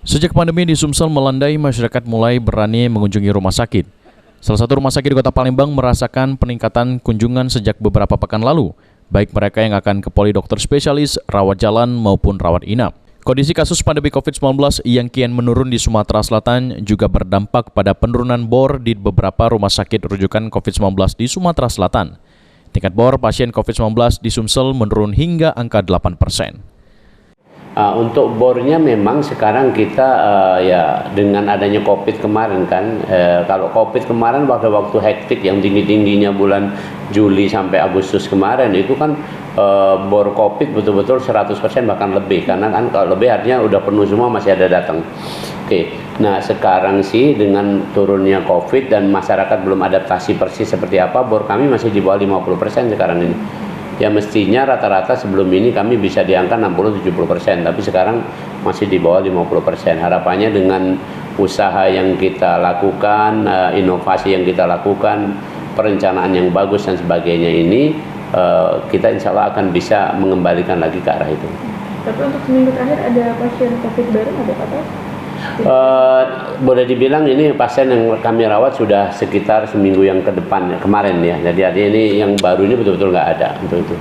Sejak pandemi di Sumsel melandai, masyarakat mulai berani mengunjungi rumah sakit. Salah satu rumah sakit di Kota Palembang merasakan peningkatan kunjungan sejak beberapa pekan lalu, baik mereka yang akan ke poli dokter spesialis, rawat jalan, maupun rawat inap. Kondisi kasus pandemi COVID-19 yang kian menurun di Sumatera Selatan juga berdampak pada penurunan bor di beberapa rumah sakit rujukan COVID-19 di Sumatera Selatan. Tingkat bor pasien COVID-19 di Sumsel menurun hingga angka 8%. Untuk bornya memang sekarang kita ya dengan adanya COVID kemarin kan, kalau COVID kemarin pada waktu hektik yang tinggi-tingginya bulan Juli sampai Agustus kemarin itu kan bor COVID betul-betul 100% bahkan lebih, karena kan kalau lebih artinya udah penuh semua, masih ada datang. Oke, nah sekarang sih dengan turunnya COVID dan masyarakat belum adaptasi persis seperti apa, bor kami masih di bawah 50% sekarang ini. Ya mestinya rata-rata sebelum ini kami bisa di angka 60-70%, tapi sekarang masih di bawah 50%. Harapannya dengan usaha yang kita lakukan, inovasi yang kita lakukan, perencanaan yang bagus dan sebagainya ini, kita insya Allah akan bisa mengembalikan lagi ke arah itu. Tapi untuk seminggu terakhir ada pasien COVID baru ada apa? Boleh dibilang ini pasien yang kami rawat sudah sekitar seminggu yang ke depan kemarin ya. Jadi artinya ini yang baru ini betul-betul nggak ada untuk itu.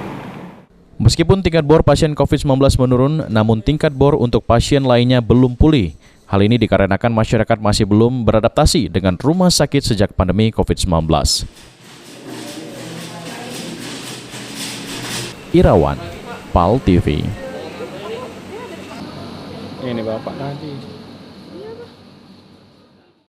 Meskipun tingkat bor pasien COVID-19 menurun, namun tingkat bor untuk pasien lainnya belum pulih. Hal ini dikarenakan masyarakat masih belum beradaptasi dengan rumah sakit sejak pandemi COVID-19. Irawan, PAL TV. Ini Bapak tadi.